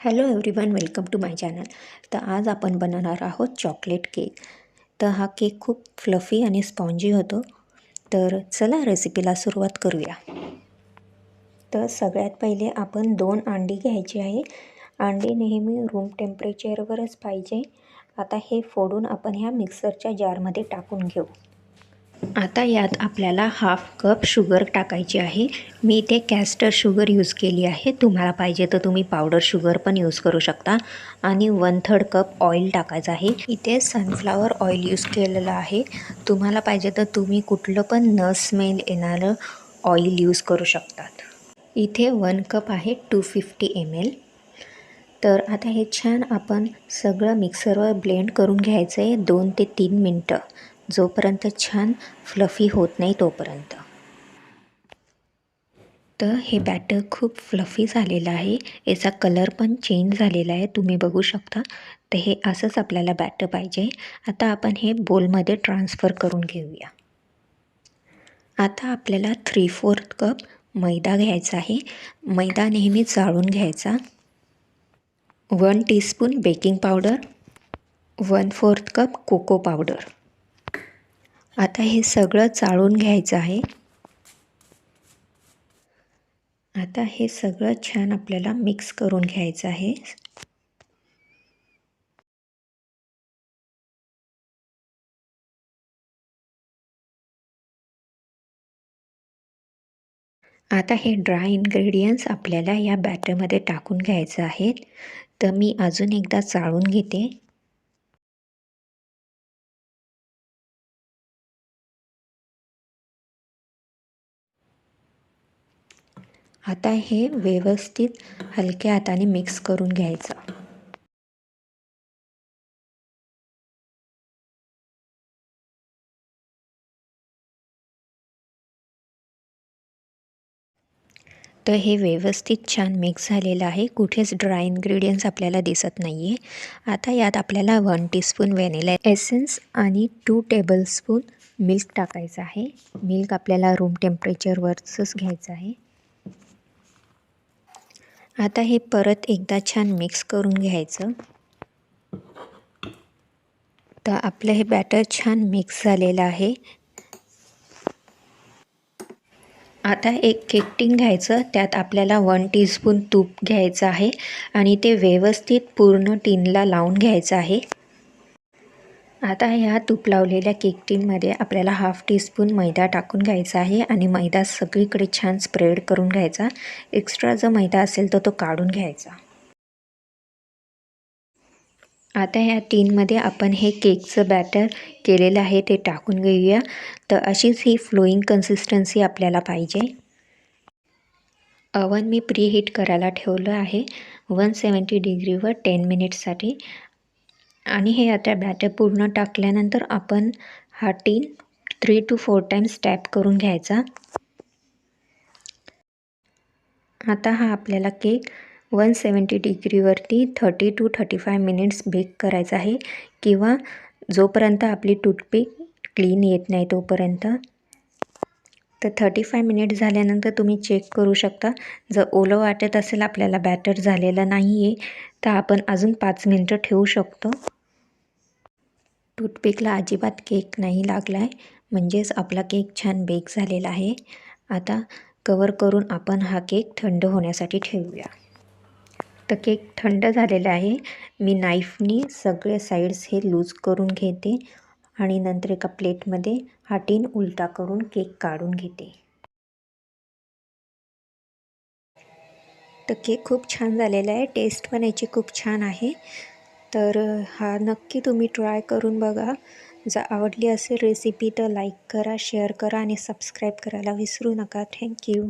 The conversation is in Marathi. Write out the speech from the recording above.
Hello everyone, welcome to my channel. तर आज आपण बनवणार आहोत चॉकलेट केक. तर हा केक खूप फ्लफी आणि स्पॉन्जी होतो. तर चला रेसिपीला सुरुवात करूया. तर सगळ्यात पहिले आपण 2 अंडी घ्यायची आहे. अंडी नेहमी रूम टेम्परेचरवरच पाहिजे. आता हे फोडून आपण ह्या मिक्सरच्या जारमध्ये टाकून घेऊ. आता यात आपल्याला 1/2 कप शुगर टाकायची आहे. मी इथे कॅस्टर शुगर यूज केली आहे. तुम्हाला पाहिजे तर तुम्ही पावडर शुगर पण यूज करू शकता. आणि 1/3 कप ऑइल टाकायचं आहे. इथे सनफ्लावर ऑइल यूज केलेलं आहे. तुम्हाला पाहिजे तर तुम्ही कुठलं पण न स्मेल येणारं ऑइल यूज करू शकतात. इथे 1 कप आहे 250 ml. तर आता हे छान आपण सगळं मिक्सरवर ब्लेंड करून घ्यायचं आहे 2 ते 3 मिनटं, जोपर्यंत छान फ्लफी होत नाही तोपर्यंत. तर हे बॅटर खूप फ्लफी झालेलं आहे. याचा कलर पण चेंज झालेला आहे, तुम्ही बघू शकता. तर हे असंच आपल्याला बॅटर पाहिजे. आता आपण हे बोलमध्ये ट्रान्सफर करून घेऊया. आता आपल्याला 3/4 कप मैदा घ्यायचा आहे. मैदा नेहमी चाळून घ्यायचा. 1 teaspoon baking powder, 1/4 cup cocoa powder. आता हे सगळं चाळून घ्यायचं आहे. आता हे सगळं छान आपल्याला मिक्स करून घ्यायचं आहे. आता हे ड्राय इन्ग्रेडियंट्स आपल्याला या बॅटरमध्ये टाकून घ्यायचं आहे. तर मी अजून एकदा चाळून घेते. आता हे व्यवस्थित हलक्या हाताने मिक्स करून घ्यायचं. तर हे व्यवस्थित छान मिक्स झालेलं आहे. कुठेच ड्राय इन्ग्रेडियंट्स आपल्याला दिसत नाही आहे. आता यात आपल्याला 1 टीस्पून व्हॅनिला एसेन्स आणि 2 टेबलस्पून मिल्क टाकायचं आहे. मिल्क आपल्याला रूम टेम्परेचरवरच घ्यायचं आहे. आता हे परत एकदा छान मिक्स करून घ्यायचं. तर आपलं हे बॅटर छान मिक्स झालेलं आहे. आता एक केक टिन घ्यायचं. त्यात आपल्याला 1 टीस्पून तूप घ्यायचं आहे आणि ते व्यवस्थित पूर्ण टिनला लावून घ्यायचं आहे. आता ह्या तूप लावलेल्या केक टिनमध्ये आपल्याला 1/2 टीस्पून मैदा टाकून घ्यायचा आहे आणि मैदा सगळीकडे छान स्प्रेड करून घ्यायचा. एक्स्ट्रा जर मैदा असेल तर तो काढून घ्यायचा. आता ह्या टिनमध्ये आपण हे केकचं बॅटर केलेलं आहे ते टाकून घेऊया. तर अशीच ही फ्लोईंग कन्सिस्टन्सी आपल्याला पाहिजे. ओव्हन मी प्रीहीट करायला ठेवलं आहे 170 डिग्रीवर 10 मिनिट्ससाठी. आणि हे आता बॅटर पूर्ण टाकल्यानंतर आपण हा टिन 3 to 4 टाइम्स टॅप करून घ्यायचा. आता हा आपल्याला केक 170 डिग्रीवरती 30 to 35 मिनिट्स बेक करायचा आहे, किंवा जोपर्यंत आपली टूथपिक क्लीन येत नाही तोपर्यंत. तर 35 मिनिट्स झाल्यानंतर तुम्ही चेक करू शकता. जर ओलं वाटत असेल आपल्याला बॅटर झालेलं नाही आहे तर आपण अजून 5 मिनटं ठेवू शकतो. टूथपिकला अजिबात केक नाही लागला आहे, म्हणजेच आपला केक छान बेक झालेला आहे. आता कवर करून आपण हा केक थंड होण्यासाठी ठेवूया. तर केक थंड झालेला आहे. मी नाईफनी सगळे साईड्स हे लूज करून घेते आणि नंतर एका प्लेटमध्ये हा टिन उलटा करून केक काढून घेते. तर केक खूप छान झालेला आहे. टेस्ट पण याची खूप छान आहे. तर हा नक्की तुम्ही ट्राय करून बघा. जर आवडली असेल रेसिपी तर लाईक करा, शेअर करा आणि सबस्क्राईब करायला विसरू नका. थँक्यू.